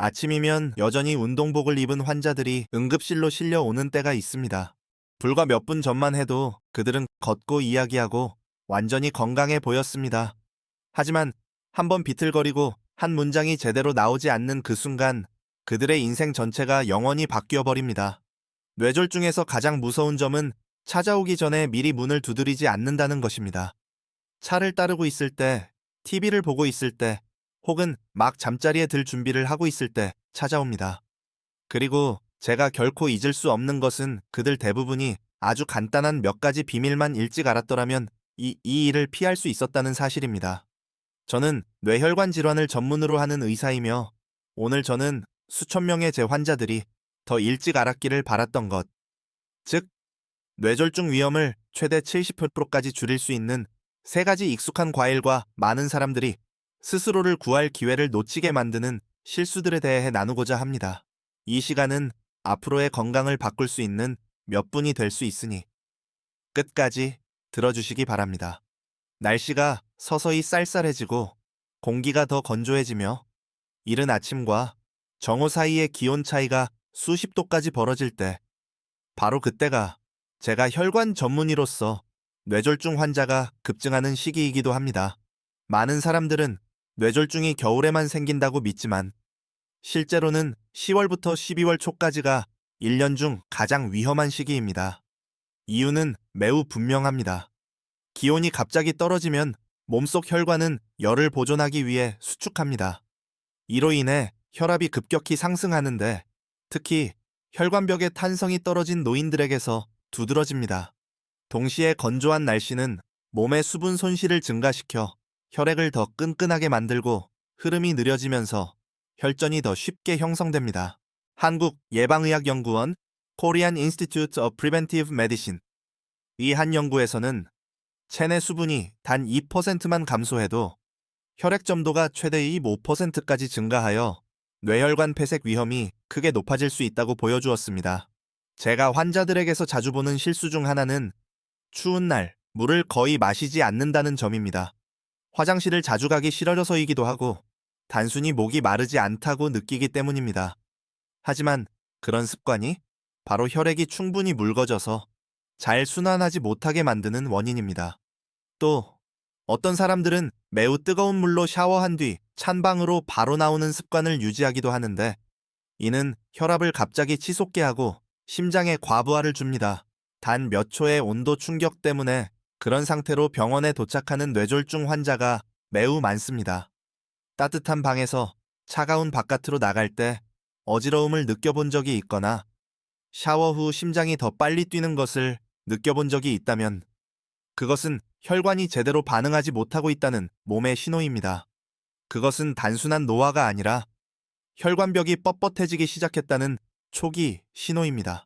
아침이면 여전히 운동복을 입은 환자들이 응급실로 실려오는 때가 있습니다. 불과 몇 분 전만 해도 그들은 걷고 이야기하고 완전히 건강해 보였습니다. 하지만 한번 비틀거리고 한 문장이 제대로 나오지 않는 그 순간 그들의 인생 전체가 영원히 바뀌어 버립니다. 뇌졸중에서 가장 무서운 점은 찾아오기 전에 미리 문을 두드리지 않는다는 것입니다. 차를 따르고 있을 때, TV를 보고 있을 때, 혹은 막 잠자리에 들 준비를 하고 있을 때 찾아옵니다. 그리고 제가 결코 잊을 수 없는 것은 그들 대부분이 아주 간단한 몇 가지 비밀만 일찍 알았더라면 이 일을 피할 수 있었다는 사실입니다. 저는 뇌혈관 질환을 전문으로 하는 의사이며 오늘 저는 수천 명의 제 환자들이 더 일찍 알았기를 바랐던 것, 즉, 뇌졸중 위험을 최대 70%까지 줄일 수 있는 세 가지 익숙한 과일과 많은 사람들이 스스로를 구할 기회를 놓치게 만드는 실수들에 대해 나누고자 합니다. 이 시간은 앞으로의 건강을 바꿀 수 있는 몇 분이 될 수 있으니 끝까지 들어주시기 바랍니다. 날씨가 서서히 쌀쌀해지고 공기가 더 건조해지며 이른 아침과 정오 사이의 기온 차이가 수십 도까지 벌어질 때 바로 그때가 제가 혈관 전문의로서 뇌졸중 환자가 급증하는 시기이기도 합니다. 많은 사람들은 뇌졸중이 겨울에만 생긴다고 믿지만 실제로는 10월부터 12월 초까지가 1년 중 가장 위험한 시기입니다. 이유는 매우 분명합니다. 기온이 갑자기 떨어지면 몸속 혈관은 열을 보존하기 위해 수축합니다. 이로 인해 혈압이 급격히 상승하는데 특히 혈관벽의 탄성이 떨어진 노인들에게서 두드러집니다. 동시에 건조한 날씨는 몸의 수분 손실을 증가시켜 혈액을 더 끈끈하게 만들고 흐름이 느려지면서 혈전이 더 쉽게 형성됩니다. 한국 예방의학연구원 Korean Institute of Preventive Medicine 이 한 연구에서는 체내 수분이 단 2%만 감소해도 혈액 점도가 최대 25%까지 증가하여 뇌혈관 폐색 위험이 크게 높아질 수 있다고 보여주었습니다. 제가 환자들에게서 자주 보는 실수 중 하나는 추운 날 물을 거의 마시지 않는다는 점입니다. 화장실을 자주 가기 싫어져서이기도 하고 단순히 목이 마르지 않다고 느끼기 때문입니다. 하지만 그런 습관이 바로 혈액이 충분히 묽어져서 잘 순환하지 못하게 만드는 원인입니다. 또 어떤 사람들은 매우 뜨거운 물로 샤워한 뒤 찬방으로 바로 나오는 습관을 유지하기도 하는데 이는 혈압을 갑자기 치솟게 하고 심장에 과부하를 줍니다. 단 몇 초의 온도 충격 때문에 그런 상태로 병원에 도착하는 뇌졸중 환자가 매우 많습니다. 따뜻한 방에서 차가운 바깥으로 나갈 때 어지러움을 느껴본 적이 있거나 샤워 후 심장이 더 빨리 뛰는 것을 느껴본 적이 있다면 그것은 혈관이 제대로 반응하지 못하고 있다는 몸의 신호입니다. 그것은 단순한 노화가 아니라 혈관벽이 뻣뻣해지기 시작했다는 초기 신호입니다.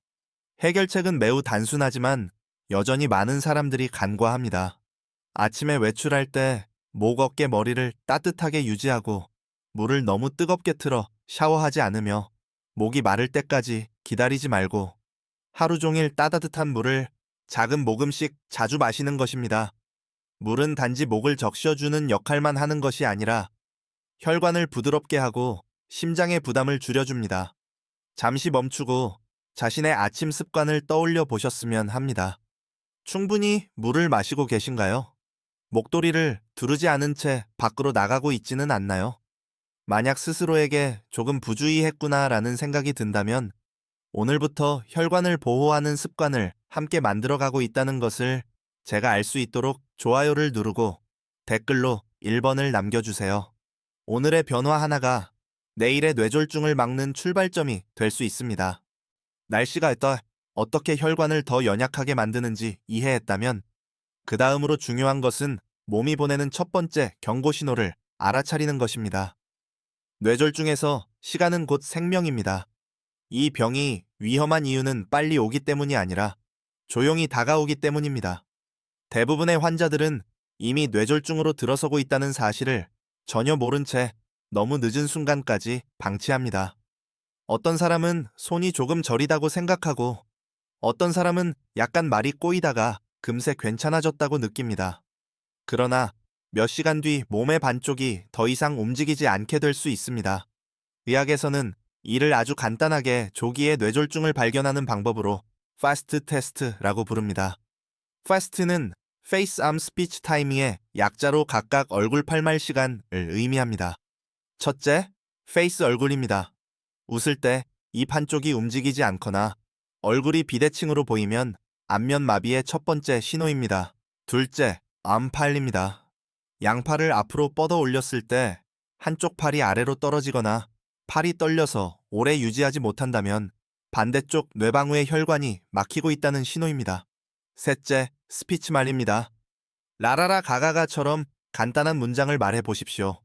해결책은 매우 단순하지만 여전히 많은 사람들이 간과합니다. 아침에 외출할 때 목, 어깨, 머리를 따뜻하게 유지하고 물을 너무 뜨겁게 틀어 샤워하지 않으며 목이 마를 때까지 기다리지 말고 하루 종일 따뜻한 물을 작은 모금씩 자주 마시는 것입니다. 물은 단지 목을 적셔주는 역할만 하는 것이 아니라 혈관을 부드럽게 하고 심장의 부담을 줄여줍니다. 잠시 멈추고 자신의 아침 습관을 떠올려 보셨으면 합니다. 충분히 물을 마시고 계신가요? 목도리를 두르지 않은 채 밖으로 나가고 있지는 않나요? 만약 스스로에게 조금 부주의했구나라는 생각이 든다면 오늘부터 혈관을 보호하는 습관을 함께 만들어가고 있다는 것을 제가 알 수 있도록 좋아요를 누르고 댓글로 1번을 남겨주세요. 오늘의 변화 하나가 내일의 뇌졸중을 막는 출발점이 될 수 있습니다. 날씨가 어떻게 혈관을 더 연약하게 만드는지 이해했다면 그 다음으로 중요한 것은 몸이 보내는 첫 번째 경고 신호를 알아차리는 것입니다. 뇌졸중에서 시간은 곧 생명입니다. 이 병이 위험한 이유는 빨리 오기 때문이 아니라 조용히 다가오기 때문입니다. 대부분의 환자들은 이미 뇌졸중으로 들어서고 있다는 사실을 전혀 모른 채 너무 늦은 순간까지 방치합니다. 어떤 사람은 손이 조금 저리다고 생각하고 어떤 사람은 약간 말이 꼬이다가 금세 괜찮아졌다고 느낍니다. 그러나 몇 시간 뒤 몸의 반쪽이 더 이상 움직이지 않게 될 수 있습니다. 의학에서는 이를 아주 간단하게 조기에 뇌졸중을 발견하는 방법으로 FAST 테스트라고 부릅니다. FAST는 Face Arm Speech Time의 약자로 각각 얼굴 팔말 시간을 의미합니다. 첫째, 페이스 얼굴입니다. 웃을 때 입 한쪽이 움직이지 않거나 얼굴이 비대칭으로 보이면 안면 마비의 첫 번째 신호입니다. 둘째, 암팔입니다. 양팔을 앞으로 뻗어 올렸을 때 한쪽 팔이 아래로 떨어지거나 팔이 떨려서 오래 유지하지 못한다면 반대쪽 뇌방우의 혈관이 막히고 있다는 신호입니다. 셋째, 스피치 말입니다. 라라라 가가가처럼 간단한 문장을 말해 보십시오.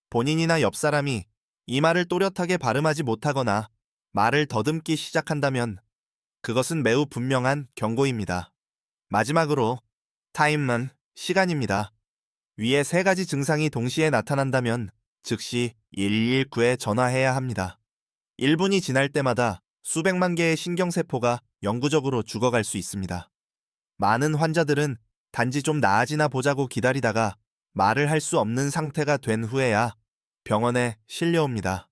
본인이나 옆 사람이 이 말을 또렷하게 발음하지 못하거나 말을 더듬기 시작한다면 그것은 매우 분명한 경고입니다. 마지막으로 타임은 시간입니다. 위에 세 가지 증상이 동시에 나타난다면 즉시 119에 전화해야 합니다. 1분이 지날 때마다 수백만 개의 신경세포가 영구적으로 죽어갈 수 있습니다. 많은 환자들은 단지 좀 나아지나 보자고 기다리다가 말을 할 수 없는 상태가 된 후에야 병원에 실려옵니다.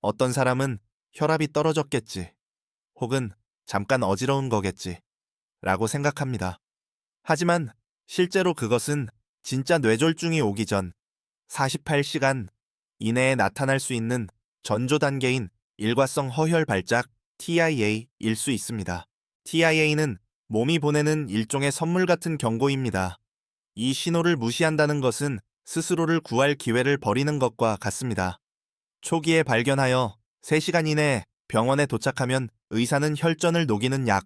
어떤 사람은 혈압이 떨어졌겠지, 혹은 잠깐 어지러운 거겠지, 라고 생각합니다. 하지만 실제로 그것은 진짜 뇌졸중이 오기 전 48시간 이내에 나타날 수 있는 전조 단계인 일과성 허혈 발작 TIA일 수 있습니다. TIA는 몸이 보내는 일종의 선물 같은 경고입니다. 이 신호를 무시한다는 것은 스스로를 구할 기회를 버리는 것과 같습니다. 초기에 발견하여 3시간 이내에 병원에 도착하면 의사는 혈전을 녹이는 약,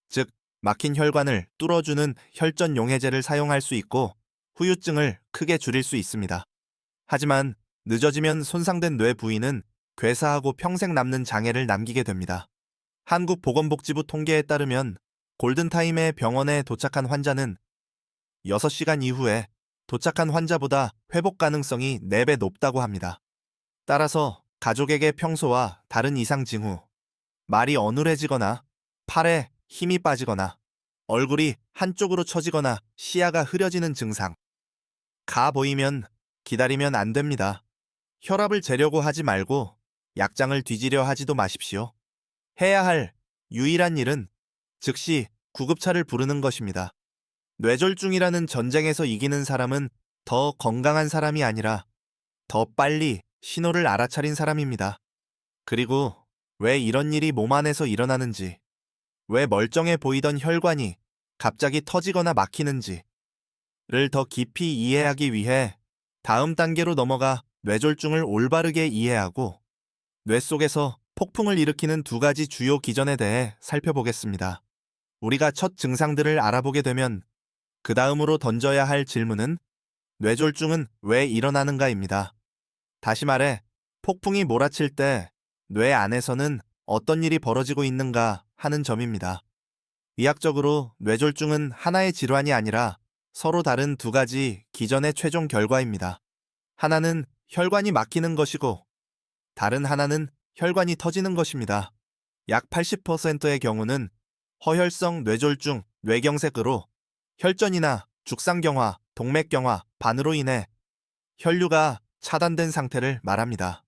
즉 막힌 혈관을 뚫어주는 혈전 용해제를 사용할 수 있고 후유증을 크게 줄일 수 있습니다. 하지만 늦어지면 손상된 뇌 부위는 괴사하고 평생 남는 장애를 남기게 됩니다. 한국보건복지부 통계에 따르면 골든타임에 병원에 도착한 환자는 6시간 이후에 도착한 환자보다 회복 가능성이 4배 높다고 합니다. 따라서 가족에게 평소와 다른 이상 징후, 말이 어눌해지거나 팔에 힘이 빠지거나 얼굴이 한쪽으로 처지거나 시야가 흐려지는 증상, 가 보이면 기다리면 안 됩니다. 혈압을 재려고 하지 말고 약장을 뒤지려 하지도 마십시오. 해야 할 유일한 일은 즉시 구급차를 부르는 것입니다. 뇌졸중이라는 전쟁에서 이기는 사람은 더 건강한 사람이 아니라 더 빨리 신호를 알아차린 사람입니다. 그리고 왜 이런 일이 몸 안에서 일어나는지, 왜 멀쩡해 보이던 혈관이 갑자기 터지거나 막히는지를 더 깊이 이해하기 위해 다음 단계로 넘어가 뇌졸중을 올바르게 이해하고 뇌 속에서 폭풍을 일으키는 2가지 주요 기전에 대해 살펴보겠습니다. 우리가 첫 증상들을 알아보게 되면 그 다음으로 던져야 할 질문은 뇌졸중은 왜 일어나는가입니다. 다시 말해, 폭풍이 몰아칠 때 뇌 안에서는 어떤 일이 벌어지고 있는가 하는 점입니다. 의학적으로 뇌졸중은 하나의 질환이 아니라 서로 다른 2가지 기전의 최종 결과입니다. 하나는 혈관이 막히는 것이고 다른 하나는 혈관이 터지는 것입니다. 약 80%의 경우는 허혈성 뇌졸중, 뇌경색으로 혈전이나 죽상경화, 동맥경화, 반으로 인해 혈류가 차단된 상태를 말합니다.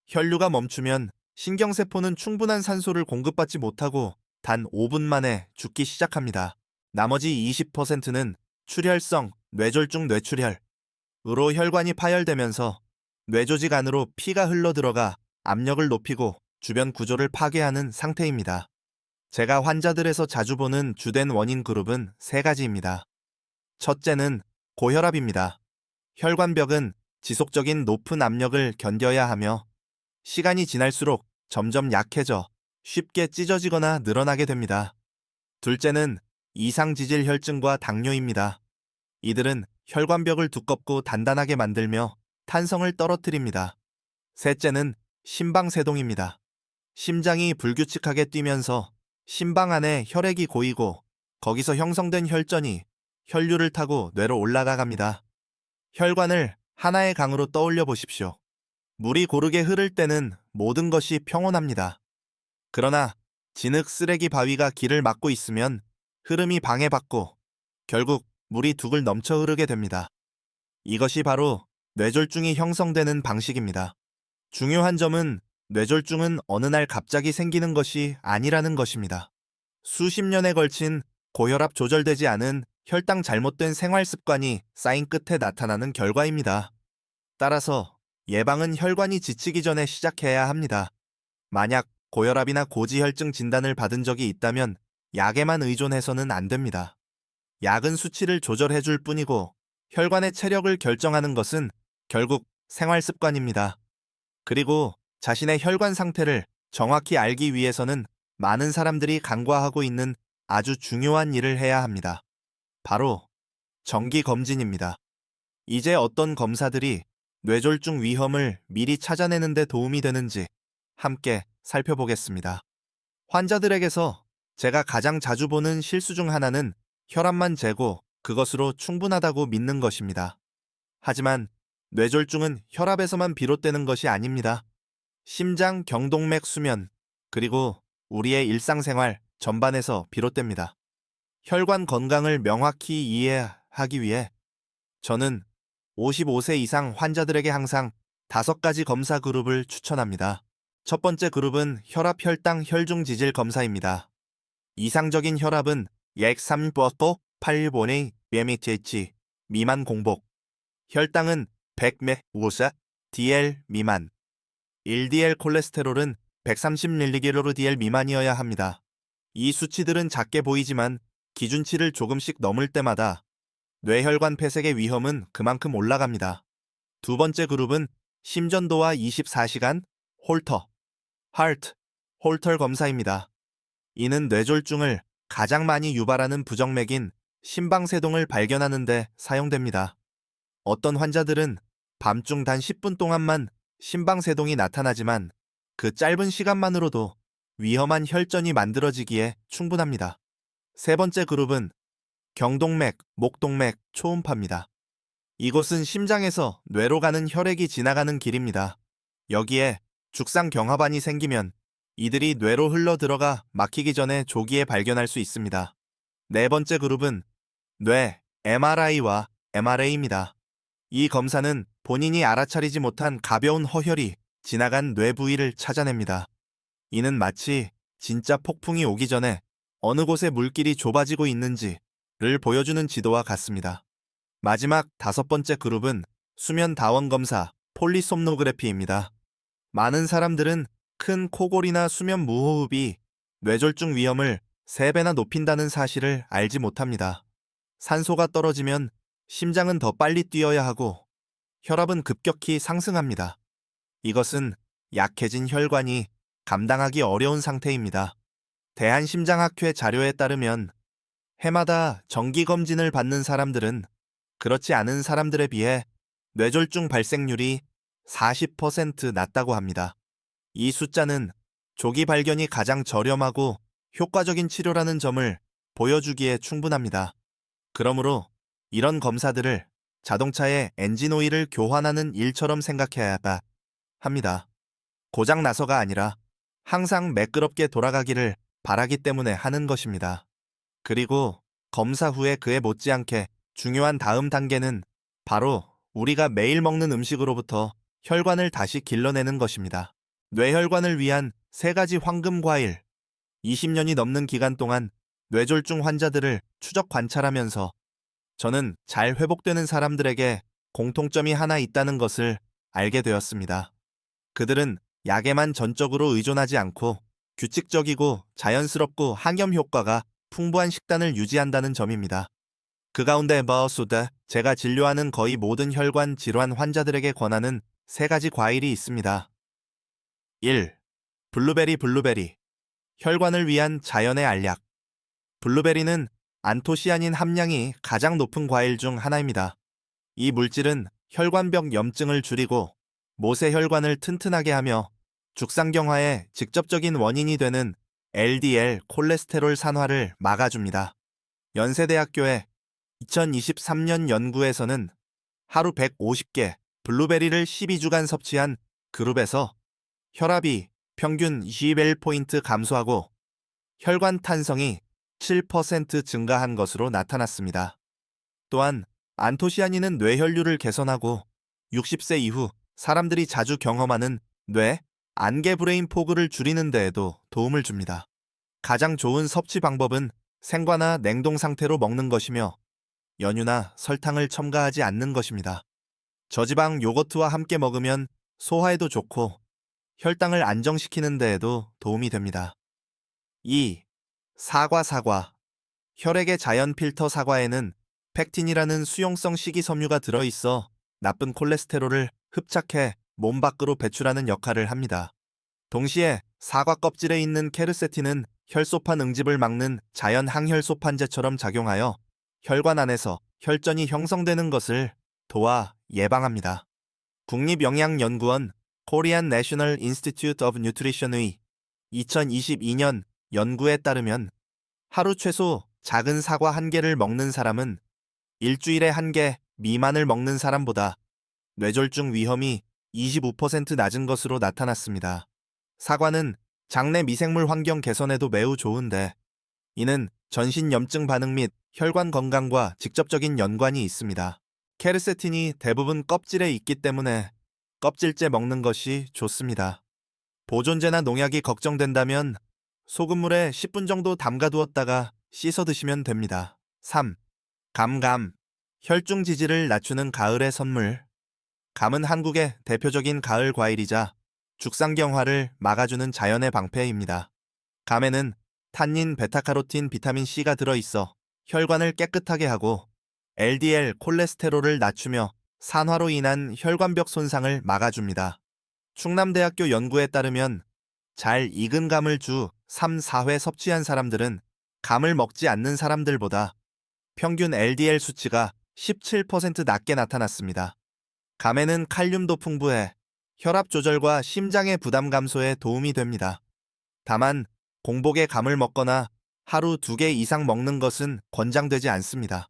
혈류가 멈추면 신경세포는 충분한 산소를 공급받지 못하고 단 5분 만에 죽기 시작합니다. 나머지 20%는 출혈성 뇌졸중 뇌출혈으로 혈관이 파열되면서 뇌조직 안으로 피가 흘러들어가 압력을 높이고 주변 구조를 파괴하는 상태입니다. 제가 환자들에서 자주 보는 주된 원인 그룹은 3가지입니다. 첫째는 고혈압입니다. 혈관벽은 지속적인 높은 압력을 견뎌야 하며 시간이 지날수록 점점 약해져 쉽게 찢어지거나 늘어나게 됩니다. 둘째는 이상지질 혈증과 당뇨입니다. 이들은 혈관벽을 두껍고 단단하게 만들며 탄성을 떨어뜨립니다. 셋째는 심방세동입니다. 심장이 불규칙하게 뛰면서 심방 안에 혈액이 고이고 거기서 형성된 혈전이 혈류를 타고 뇌로 올라갑니다. 혈관을 하나의 강으로 떠올려 보십시오. 물이 고르게 흐를 때는 모든 것이 평온합니다. 그러나 진흙 쓰레기 바위가 길을 막고 있으면 흐름이 방해받고 결국 물이 둑을 넘쳐 흐르게 됩니다. 이것이 바로 뇌졸중이 형성되는 방식입니다. 중요한 점은 뇌졸중은 어느 날 갑자기 생기는 것이 아니라는 것입니다. 수십 년에 걸친 고혈압 조절되지 않은 혈당 잘못된 생활 습관이 쌓인 끝에 나타나는 결과입니다. 따라서 예방은 혈관이 지치기 전에 시작해야 합니다. 만약 고혈압이나 고지혈증 진단을 받은 적이 있다면 약에만 의존해서는 안 됩니다. 약은 수치를 조절해 줄 뿐이고 혈관의 체력을 결정하는 것은 결국 생활 습관입니다. 그리고 자신의 혈관 상태를 정확히 알기 위해서는 많은 사람들이 간과하고 있는 아주 중요한 일을 해야 합니다. 바로 정기 검진입니다. 이제 어떤 검사들이 뇌졸중 위험을 미리 찾아내는 데 도움이 되는지 함께 살펴보겠습니다. 환자들에게서 제가 가장 자주 보는 실수 중 하나는 혈압만 재고 그것으로 충분하다고 믿는 것입니다. 하지만 뇌졸중은 혈압에서만 비롯되는 것이 아닙니다. 심장, 경동맥, 수면, 그리고 우리의 일상생활 전반에서 비롯됩니다. 혈관 건강을 명확히 이해하기 위해 저는 55세 이상 환자들에게 항상 5가지 검사 그룹을 추천합니다. 첫 번째 그룹은 혈압, 혈당, 혈중 지질 검사입니다. 이상적인 혈압은 약 3.8, 8분의 BMTH 미만 공복, 혈당은 100 50 DL 미만, LDL 콜레스테롤은 130mg/dl 미만이어야 합니다. 이 수치들은 작게 보이지만 기준치를 조금씩 넘을 때마다 뇌혈관 폐색의 위험은 그만큼 올라갑니다. 두 번째 그룹은 심전도와 24시간 홀터, 하트, 홀터 검사입니다. 이는 뇌졸중을 가장 많이 유발하는 부정맥인 심방세동을 발견하는 데 사용됩니다. 어떤 환자들은 밤중 단 10분 동안만 심방세동이 나타나지만 그 짧은 시간만으로도 위험한 혈전이 만들어지기에 충분합니다. 세 번째 그룹은 경동맥, 목동맥, 초음파입니다. 이곳은 심장에서 뇌로 가는 혈액이 지나가는 길입니다. 여기에 죽상 경화반이 생기면 이들이 뇌로 흘러 들어가 막히기 전에 조기에 발견할 수 있습니다. 네 번째 그룹은 뇌, MRI와 MRA입니다. 이 검사는 본인이 알아차리지 못한 가벼운 허혈이 지나간 뇌 부위를 찾아냅니다. 이는 마치 진짜 폭풍이 오기 전에 어느 곳에 물길이 좁아지고 있는지를 보여주는 지도와 같습니다. 마지막 5번째 그룹은 수면 다원 검사, 폴리솜노그래피입니다. 많은 사람들은 큰 코골이나 수면 무호흡이 뇌졸중 위험을 3배나 높인다는 사실을 알지 못합니다. 산소가 떨어지면 심장은 더 빨리 뛰어야 하고 혈압은 급격히 상승합니다. 이것은 약해진 혈관이 감당하기 어려운 상태입니다. 대한심장학회 자료에 따르면 해마다 정기검진을 받는 사람들은 그렇지 않은 사람들에 비해 뇌졸중 발생률이 40% 낮다고 합니다. 이 숫자는 조기 발견이 가장 저렴하고 효과적인 치료라는 점을 보여주기에 충분합니다. 그러므로 이런 검사들을 자동차의 엔진 오일을 교환하는 일처럼 생각해야 합니다. 고장 나서가 아니라 항상 매끄럽게 돌아가기를 바라기 때문에 하는 것입니다. 그리고 검사 후에 그에 못지않게 중요한 다음 단계는 바로 우리가 매일 먹는 음식으로부터 혈관을 다시 길러내는 것입니다. 뇌혈관을 위한 3가지 황금 과일. 20년이 넘는 기간 동안 뇌졸중 환자들을 추적 관찰하면서 저는 잘 회복되는 사람들에게 공통점이 하나 있다는 것을 알게 되었습니다. 그들은 약에만 전적으로 의존하지 않고 규칙적이고 자연스럽고 항염 효과가 풍부한 식단을 유지한다는 점입니다. 그 가운데 버수다 제가 진료하는 거의 모든 혈관 질환 환자들에게 권하는 3가지 과일이 있습니다. 1. 블루베리. 혈관을 위한 자연의 알약. 블루베리는 안토시아닌 함량이 가장 높은 과일 중 하나입니다. 이 물질은 혈관벽 염증을 줄이고 모세혈관을 튼튼하게 하며 죽상경화의 직접적인 원인이 되는 LDL 콜레스테롤 산화를 막아줍니다. 연세대학교의 2023년 연구에서는 하루 150개 블루베리를 12주간 섭취한 그룹에서 혈압이 평균 21포인트 감소하고 혈관 탄성이 7% 증가한 것으로 나타났습니다. 또한 안토시아닌은 뇌혈류를 개선하고 60세 이후 사람들이 자주 경험하는 뇌, 안개 브레인 포그를 줄이는 데에도 도움을 줍니다. 가장 좋은 섭취 방법은 생과나 냉동 상태로 먹는 것이며 연유나 설탕을 첨가하지 않는 것입니다. 저지방 요거트와 함께 먹으면 소화에도 좋고 혈당을 안정시키는 데에도 도움이 됩니다. 2. 사과. 혈액의 자연 필터 사과에는 팩틴이라는 수용성 식이섬유가 들어있어 나쁜 콜레스테롤을 흡착해 몸 밖으로 배출하는 역할을 합니다. 동시에 사과 껍질에 있는 케르세틴은 혈소판 응집을 막는 자연 항혈소판제처럼 작용하여 혈관 안에서 혈전이 형성되는 것을 도와 예방합니다. 국립영양연구원 Korean National Institute of Nutrition의 2022년 연구에 따르면 하루 최소 작은 사과 1개를 먹는 사람은 일주일에 1개 미만을 먹는 사람보다 뇌졸중 위험이 25% 낮은 것으로 나타났습니다. 사과는 장내 미생물 환경 개선에도 매우 좋은데 이는 전신염증 반응 및 혈관 건강과 직접적인 연관이 있습니다. 케르세틴이 대부분 껍질에 있기 때문에 껍질째 먹는 것이 좋습니다. 보존제나 농약이 걱정된다면 소금물에 10분 정도 담가두었다가 씻어 드시면 됩니다. 3. 감. 혈중 지지를 낮추는 가을의 선물. 감은 한국의 대표적인 가을 과일이자 죽상경화를 막아주는 자연의 방패입니다. 감에는 탄닌, 베타카로틴, 비타민 C가 들어있어 혈관을 깨끗하게 하고 LDL 콜레스테롤을 낮추며 산화로 인한 혈관벽 손상을 막아줍니다. 충남대학교 연구에 따르면 잘 익은 감을 주 3, 4회 섭취한 사람들은 감을 먹지 않는 사람들보다 평균 LDL 수치가 17% 낮게 나타났습니다. 감에는 칼륨도 풍부해 혈압 조절과 심장의 부담 감소에 도움이 됩니다. 다만 공복에 감을 먹거나 하루 2개 이상 먹는 것은 권장되지 않습니다.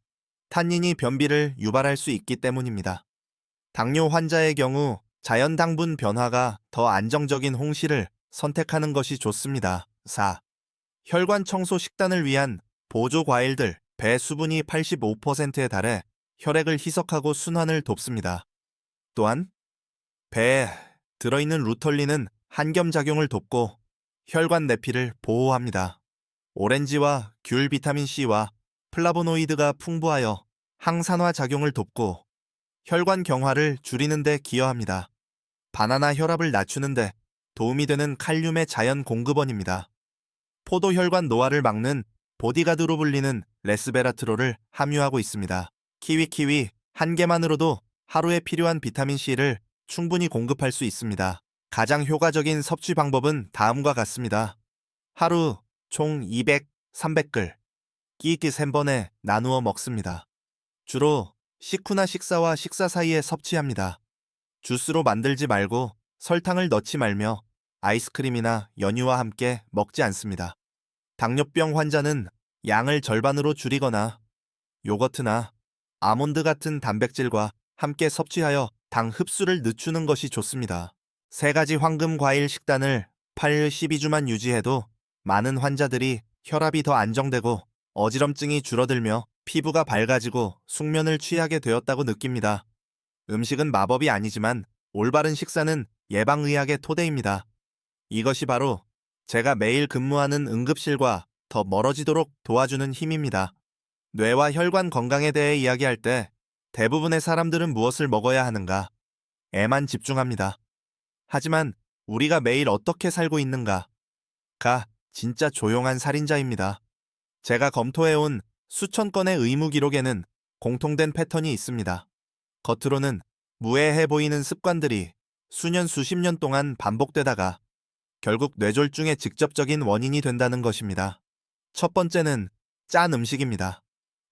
탄닌이 변비를 유발할 수 있기 때문입니다. 당뇨 환자의 경우 자연 당분 변화가 더 안정적인 홍시를 선택하는 것이 좋습니다. 4. 혈관 청소 식단을 위한 보조 과일들. 배 수분이 85%에 달해 혈액을 희석하고 순환을 돕습니다. 또한 배에 들어있는 루털린은 한겸작용을 돕고 혈관 내피를 보호합니다. 오렌지와 귤 비타민C와 플라보노이드가 풍부하여 항산화 작용을 돕고 혈관 경화를 줄이는 데 기여합니다. 바나나 혈압을 낮추는 데 도움이 되는 칼륨의 자연 공급원입니다. 포도 혈관 노화를 막는 보디가드로 불리는 레스베라트롤을 함유하고 있습니다. 키위 1개만으로도 하루에 필요한 비타민C를 충분히 공급할 수 있습니다. 가장 효과적인 섭취 방법은 다음과 같습니다. 하루 총 200, 300글 끼익 3번에 나누어 먹습니다. 주로 식후나 식사와 식사 사이에 섭취합니다. 주스로 만들지 말고 설탕을 넣지 말며 아이스크림이나 연유와 함께 먹지 않습니다. 당뇨병 환자는 양을 절반으로 줄이거나 요거트나 아몬드 같은 단백질과 함께 섭취하여 당 흡수를 늦추는 것이 좋습니다. 3가지 황금 과일 식단을 8일 12주만 유지해도 많은 환자들이 혈압이 더 안정되고 어지럼증이 줄어들며 피부가 밝아지고 숙면을 취하게 되었다고 느낍니다. 음식은 마법이 아니지만 올바른 식사는 예방의학의 토대입니다. 이것이 바로 제가 매일 근무하는 응급실과 더 멀어지도록 도와주는 힘입니다. 뇌와 혈관 건강에 대해 이야기할 때 대부분의 사람들은 무엇을 먹어야 하는가? 에만 집중합니다. 하지만 우리가 매일 어떻게 살고 있는가가 진짜 조용한 살인자입니다. 제가 검토해온 수천 건의 의무 기록에는 공통된 패턴이 있습니다. 겉으로는 무해해 보이는 습관들이 수년 수십 년 동안 반복되다가 결국 뇌졸중의 직접적인 원인이 된다는 것입니다. 첫 번째는 짠 음식입니다.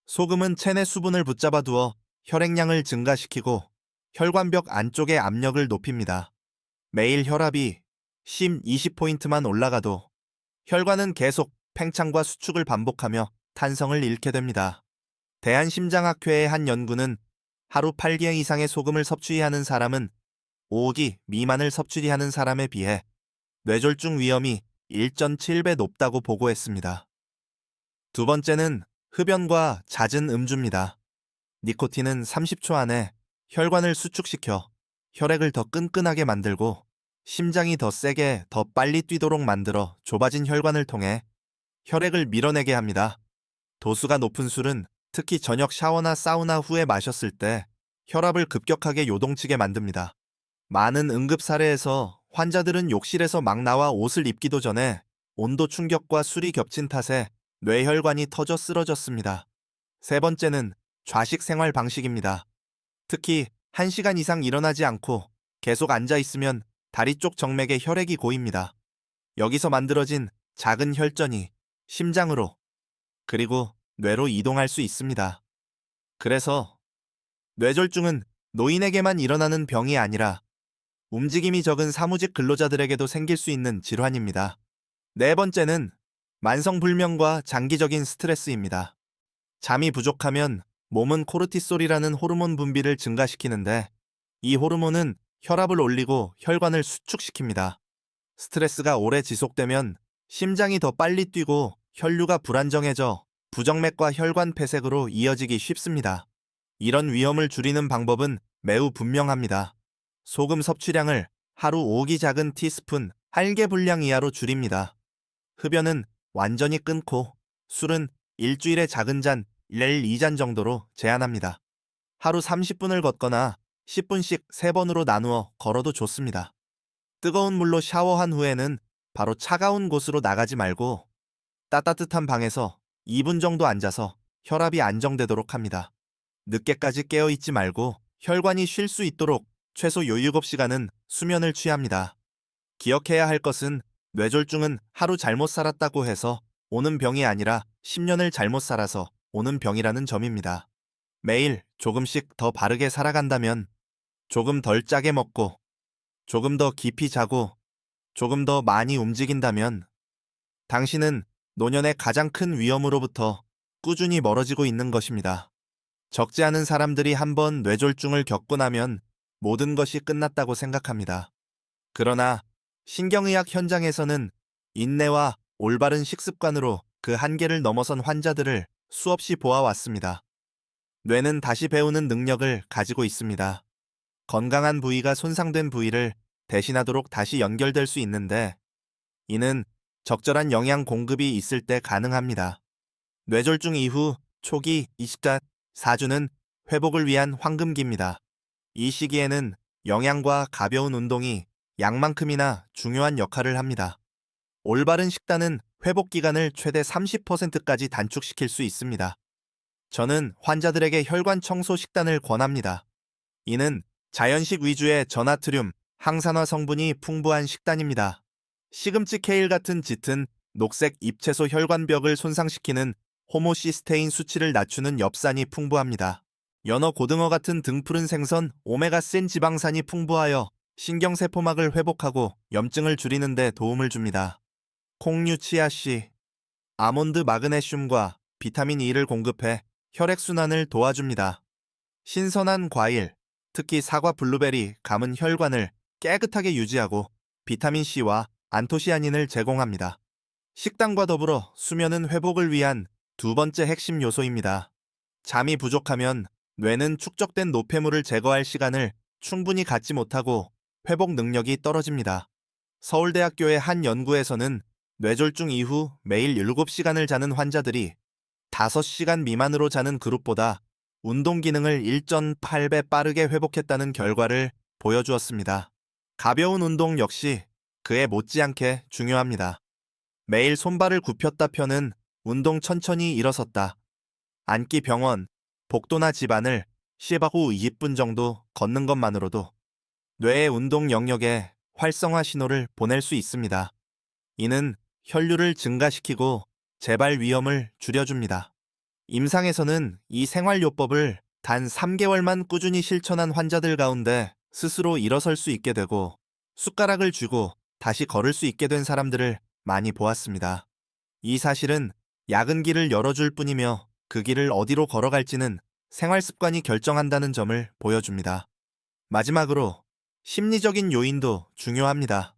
소금은 체내 수분을 붙잡아 두어 혈액량을 증가시키고 혈관벽 안쪽의 압력을 높입니다. 매일 혈압이 10, 20포인트만 올라가도 혈관은 계속 팽창과 수축을 반복하며 탄성을 잃게 됩니다. 대한심장학회의 한 연구는 하루 8개 이상의 소금을 섭취하는 사람은 5기 미만을 섭취하는 사람에 비해 뇌졸중 위험이 1.7배 높다고 보고했습니다. 두 번째는 흡연과 잦은 음주입니다. 니코틴은 30초 안에 혈관을 수축시켜 혈액을 더 끈끈하게 만들고 심장이 더 세게 더 빨리 뛰도록 만들어 좁아진 혈관을 통해 혈액을 밀어내게 합니다. 도수가 높은 술은 특히 저녁 샤워나 사우나 후에 마셨을 때 혈압을 급격하게 요동치게 만듭니다. 많은 응급 사례에서 환자들은 욕실에서 막 나와 옷을 입기도 전에 온도 충격과 술이 겹친 탓에 뇌혈관이 터져 쓰러졌습니다. 세 번째는 좌식 생활 방식입니다. 특히 1시간 이상 일어나지 않고 계속 앉아 있으면 다리 쪽 정맥에 혈액이 고입니다. 여기서 만들어진 작은 혈전이 심장으로 그리고 뇌로 이동할 수 있습니다. 그래서 뇌졸중은 노인에게만 일어나는 병이 아니라 움직임이 적은 사무직 근로자들에게도 생길 수 있는 질환입니다. 네 번째는 만성불면과 장기적인 스트레스입니다. 잠이 부족하면 몸은 코르티솔이라는 호르몬 분비를 증가시키는데 이 호르몬은 혈압을 올리고 혈관을 수축시킵니다. 스트레스가 오래 지속되면 심장이 더 빨리 뛰고 혈류가 불안정해져 부정맥과 혈관 폐색으로 이어지기 쉽습니다. 이런 위험을 줄이는 방법은 매우 분명합니다. 소금 섭취량을 하루 5기 작은 티스푼 1개 분량 이하로 줄입니다. 흡연은 완전히 끊고 술은 일주일에 작은 잔 1~2잔 정도로 제한합니다. 하루 30분을 걷거나 10분씩 3번으로 나누어 걸어도 좋습니다. 뜨거운 물로 샤워한 후에는 바로 차가운 곳으로 나가지 말고 따뜻한 방에서 2분 정도 앉아서 혈압이 안정되도록 합니다. 늦게까지 깨어있지 말고 혈관이 쉴 수 있도록 최소 7시간은 수면을 취합니다. 기억해야 할 것은 뇌졸중은 하루 잘못 살았다고 해서 오는 병이 아니라 10년을 잘못 살아서 오는 병이라는 점입니다. 매일 조금씩 더 바르게 살아간다면 조금 덜 짜게 먹고 조금 더 깊이 자고 조금 더 많이 움직인다면 당신은 노년의 가장 큰 위험으로부터 꾸준히 멀어지고 있는 것입니다. 적지 않은 사람들이 한번 뇌졸중을 겪고 나면 모든 것이 끝났다고 생각합니다. 그러나 신경의학 현장에서는 인내와 올바른 식습관으로 그 한계를 넘어선 환자들을 수없이 보아왔습니다. 뇌는 다시 배우는 능력을 가지고 있습니다. 건강한 부위가 손상된 부위를 대신하도록 다시 연결될 수 있는데 이는 적절한 영양 공급이 있을 때 가능합니다. 뇌졸중 이후 초기 24주는 회복을 위한 황금기입니다. 이 시기에는 영양과 가벼운 운동이 약만큼이나 중요한 역할을 합니다. 올바른 식단은 회복 기간을 최대 30%까지 단축시킬 수 있습니다. 저는 환자들에게 혈관 청소 식단을 권합니다. 이는 자연식 위주의 저나트륨, 항산화 성분이 풍부한 식단입니다. 시금치 케일 같은 짙은 녹색 잎채소 혈관벽을 손상시키는 호모시스테인 수치를 낮추는 엽산이 풍부합니다. 연어, 고등어 같은 등푸른 생선, 오메가3 지방산이 풍부하여 신경세포막을 회복하고 염증을 줄이는 데 도움을 줍니다. 콩류, 치아씨, 아몬드 마그네슘과 비타민 E를 공급해 혈액순환을 도와줍니다. 신선한 과일, 특히 사과, 블루베리, 감은 혈관을 깨끗하게 유지하고 비타민C와 안토시아닌을 제공합니다. 식단과 더불어 수면은 회복을 위한 두 번째 핵심 요소입니다. 잠이 부족하면 뇌는 축적된 노폐물을 제거할 시간을 충분히 갖지 못하고 회복 능력이 떨어집니다. 서울대학교의 한 연구에서는 뇌졸중 이후 매일 7시간을 자는 환자들이 5시간 미만으로 자는 그룹보다 운동 기능을 1.8배 빠르게 회복했다는 결과를 보여주었습니다. 가벼운 운동 역시 그에 못지않게 중요합니다. 매일 손발을 굽혔다 펴는 운동, 천천히 일어섰다 앉기, 병원, 복도나 집안을 10후 20분 정도 걷는 것만으로도 뇌의 운동 영역에 활성화 신호를 보낼 수 있습니다. 이는 혈류를 증가시키고 재발 위험을 줄여줍니다. 임상에서는 이 생활요법을 단 3개월만 꾸준히 실천한 환자들 가운데 스스로 일어설 수 있게 되고 숟가락을 쥐고 다시 걸을 수 있게 된 사람들을 많이 보았습니다. 이 사실은 야근 길을 열어줄 뿐이며 그 길을 어디로 걸어갈지는 생활 습관이 결정한다는 점을 보여줍니다. 마지막으로 심리적인 요인도 중요합니다.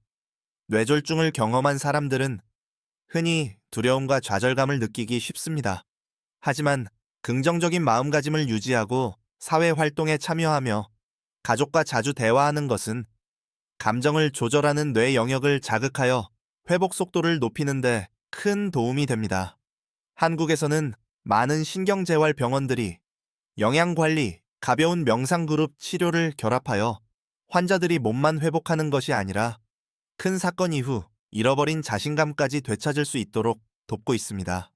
뇌졸중을 경험한 사람들은 흔히 두려움과 좌절감을 느끼기 쉽습니다. 하지만 긍정적인 마음가짐을 유지하고 사회 활동에 참여하며 가족과 자주 대화하는 것은 감정을 조절하는 뇌 영역을 자극하여 회복 속도를 높이는데 큰 도움이 됩니다. 한국에서는 많은 신경재활 병원들이 영양관리, 가벼운 명상 그룹 치료를 결합하여 환자들이 몸만 회복하는 것이 아니라 큰 사건 이후 잃어버린 자신감까지 되찾을 수 있도록 돕고 있습니다.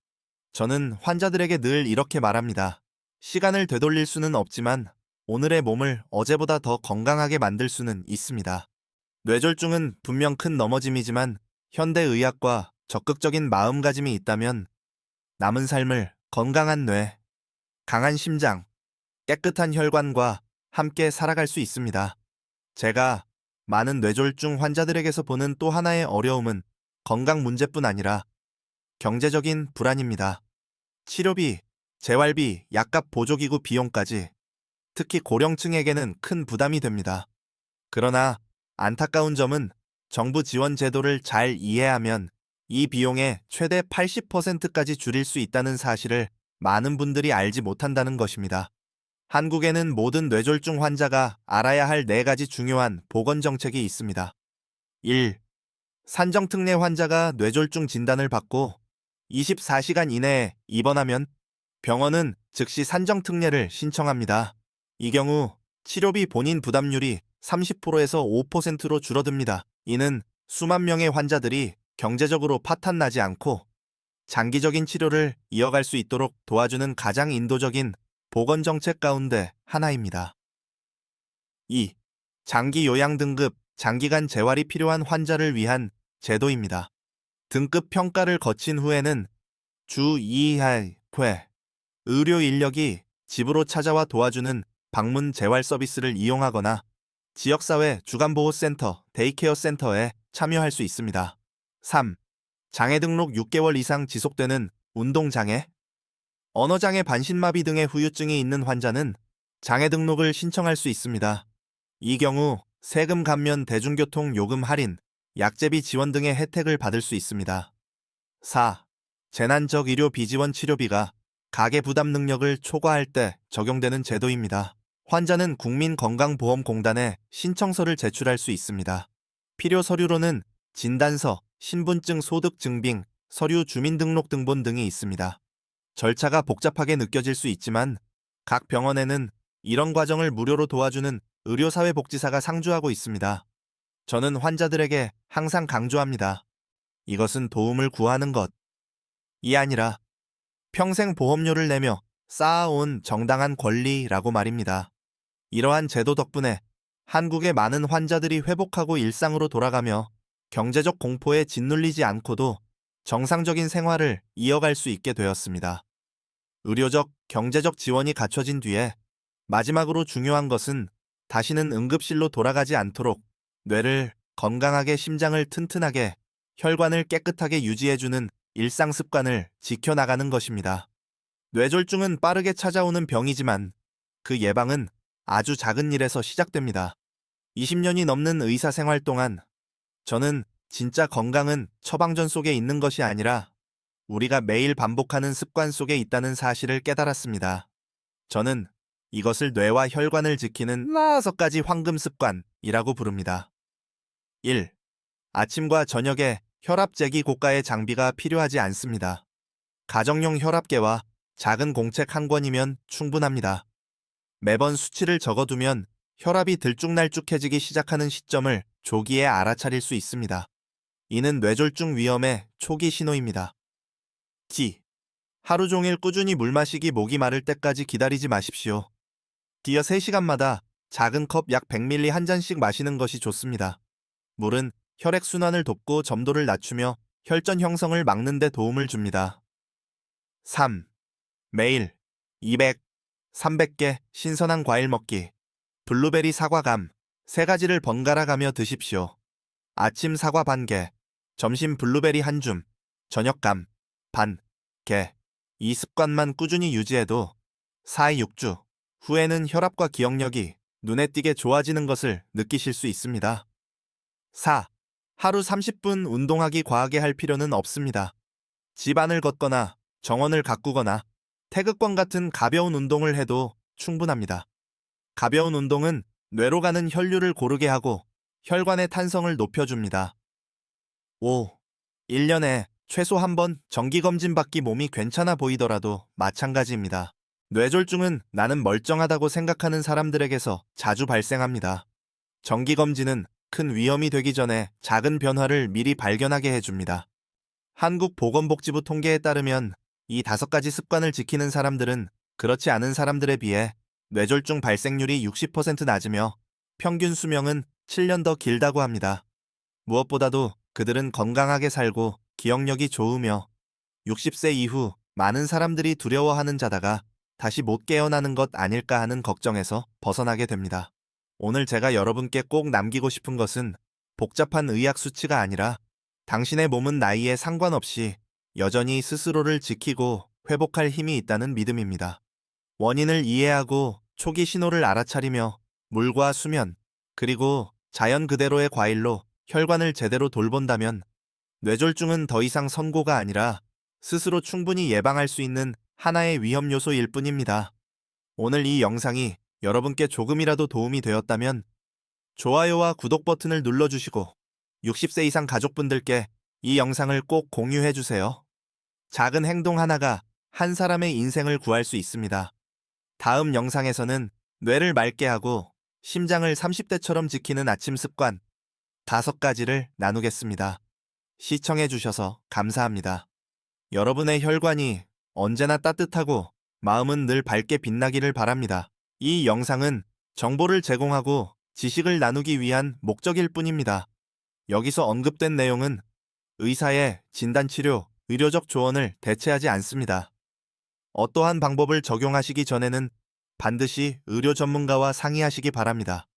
저는 환자들에게 늘 이렇게 말합니다. 시간을 되돌릴 수는 없지만 오늘의 몸을 어제보다 더 건강하게 만들 수는 있습니다. 뇌졸중은 분명 큰 넘어짐이지만 현대의학과 적극적인 마음가짐이 있다면 남은 삶을 건강한 뇌, 강한 심장, 깨끗한 혈관과 함께 살아갈 수 있습니다. 제가 많은 뇌졸중 환자들에게서 보는 또 하나의 어려움은 건강 문제뿐 아니라 경제적인 불안입니다. 치료비, 재활비, 약값 보조기구 비용까지 특히 고령층에게는 큰 부담이 됩니다. 그러나 안타까운 점은 정부 지원 제도를 잘 이해하면 이 비용의 최대 80%까지 줄일 수 있다는 사실을 많은 분들이 알지 못한다는 것입니다. 한국에는 모든 뇌졸중 환자가 알아야 할 4가지 중요한 보건정책이 있습니다. 1. 산정특례 환자가 뇌졸중 진단을 받고 24시간 이내에 입원하면 병원은 즉시 산정특례를 신청합니다. 이 경우 치료비 본인 부담률이 30%에서 5%로 줄어듭니다. 이는 수만 명의 환자들이 경제적으로 파탄나지 않고 장기적인 치료를 이어갈 수 있도록 도와주는 가장 인도적인 보건정책 가운데 하나입니다. 2. 장기 요양 등급, 장기간 재활이 필요한 환자를 위한 제도입니다. 등급 평가를 거친 후에는 주 2회 의료 인력이 집으로 찾아와 도와주는 방문 재활 서비스를 이용하거나 지역사회 주간보호센터, 데이케어 센터에 참여할 수 있습니다. 3. 장애 등록 6개월 이상 지속되는 운동장애, 언어장애 반신마비 등의 후유증이 있는 환자는 장애 등록을 신청할 수 있습니다. 이 경우 세금 감면, 대중교통 요금 할인, 약제비 지원 등의 혜택을 받을 수 있습니다. 4. 재난적 의료 비지원 치료비가 가계 부담 능력을 초과할 때 적용되는 제도입니다. 환자는 국민건강보험공단에 신청서를 제출할 수 있습니다. 필요 서류로는 진단서, 신분증 소득증빙, 서류 주민등록등본 등이 있습니다. 절차가 복잡하게 느껴질 수 있지만 각 병원에는 이런 과정을 무료로 도와주는 의료사회복지사가 상주하고 있습니다. 저는 환자들에게 항상 강조합니다. 이것은 도움을 구하는 것이 아니라 평생 보험료를 내며 쌓아온 정당한 권리라고 말입니다. 이러한 제도 덕분에 한국의 많은 환자들이 회복하고 일상으로 돌아가며 경제적 공포에 짓눌리지 않고도 정상적인 생활을 이어갈 수 있게 되었습니다. 의료적, 경제적 지원이 갖춰진 뒤에 마지막으로 중요한 것은 다시는 응급실로 돌아가지 않도록 뇌를 건강하게, 심장을 튼튼하게, 혈관을 깨끗하게 유지해주는 일상 습관을 지켜나가는 것입니다. 뇌졸중은 빠르게 찾아오는 병이지만 그 예방은 아주 작은 일에서 시작됩니다. 20년이 넘는 의사 생활 동안 저는 진짜 건강은 처방전 속에 있는 것이 아니라 우리가 매일 반복하는 습관 속에 있다는 사실을 깨달았습니다. 저는 이것을 뇌와 혈관을 지키는 5가지 황금 습관이라고 부릅니다. 1. 아침과 저녁에 혈압 재기 고가의 장비가 필요하지 않습니다. 가정용 혈압계와 작은 공책 한 권이면 충분합니다. 매번 수치를 적어두면 혈압이 들쭉날쭉해지기 시작하는 시점을 조기에 알아차릴 수 있습니다. 이는 뇌졸중 위험의 초기 신호입니다. T. 하루 종일 꾸준히 물 마시기, 목이 마를 때까지 기다리지 마십시오. 디어 3시간마다 작은 컵 약 100ml 한 잔씩 마시는 것이 좋습니다. 물은 혈액순환을 돕고 점도를 낮추며 혈전 형성을 막는 데 도움을 줍니다. 3. 매일 200, 300개 신선한 과일 먹기, 블루베리, 사과감 3가지를 번갈아 가며 드십시오. 아침 사과 반 개, 점심 블루베리 한 줌, 저녁 감 반 개. 이 습관만 꾸준히 유지해도 4-6주 후에는 혈압과 기억력이 눈에 띄게 좋아지는 것을 느끼실 수 있습니다. 4. 하루 30분 운동하기. 과하게 할 필요는 없습니다. 집 안을 걷거나 정원을 가꾸거나 태극권 같은 가벼운 운동을 해도 충분합니다. 가벼운 운동은 뇌로 가는 혈류를 고르게 하고 혈관의 탄성을 높여줍니다. 5. 1년에 최소 한 번 정기검진 받기. 몸이 괜찮아 보이더라도 마찬가지입니다. 뇌졸중은 나는 멀쩡하다고 생각하는 사람들에게서 자주 발생합니다. 정기검진은 큰 위험이 되기 전에 작은 변화를 미리 발견하게 해줍니다. 한국보건복지부 통계에 따르면 이 5가지 습관을 지키는 사람들은 그렇지 않은 사람들에 비해 뇌졸중 발생률이 60% 낮으며 평균 수명은 7년 더 길다고 합니다. 무엇보다도 그들은 건강하게 살고 기억력이 좋으며 60세 이후 많은 사람들이 두려워하는 자다가 다시 못 깨어나는 것 아닐까 하는 걱정에서 벗어나게 됩니다. 오늘 제가 여러분께 꼭 남기고 싶은 것은 복잡한 의학 수치가 아니라 당신의 몸은 나이에 상관없이 여전히 스스로를 지키고 회복할 힘이 있다는 믿음입니다. 원인을 이해하고 초기 신호를 알아차리며 물과 수면, 그리고 자연 그대로의 과일로 혈관을 제대로 돌본다면 뇌졸중은 더 이상 선고가 아니라 스스로 충분히 예방할 수 있는 하나의 위험 요소일 뿐입니다. 오늘 이 영상이 여러분께 조금이라도 도움이 되었다면 좋아요와 구독 버튼을 눌러주시고 60세 이상 가족분들께 이 영상을 꼭 공유해주세요. 작은 행동 하나가 한 사람의 인생을 구할 수 있습니다. 다음 영상에서는 뇌를 맑게 하고 심장을 30대처럼 지키는 아침 습관 5가지를 나누겠습니다. 시청해주셔서 감사합니다. 여러분의 혈관이 언제나 따뜻하고 마음은 늘 밝게 빛나기를 바랍니다. 이 영상은 정보를 제공하고 지식을 나누기 위한 목적일 뿐입니다. 여기서 언급된 내용은 의사의 진단치료, 의료적 조언을 대체하지 않습니다. 어떠한 방법을 적용하시기 전에는 반드시 의료 전문가와 상의하시기 바랍니다.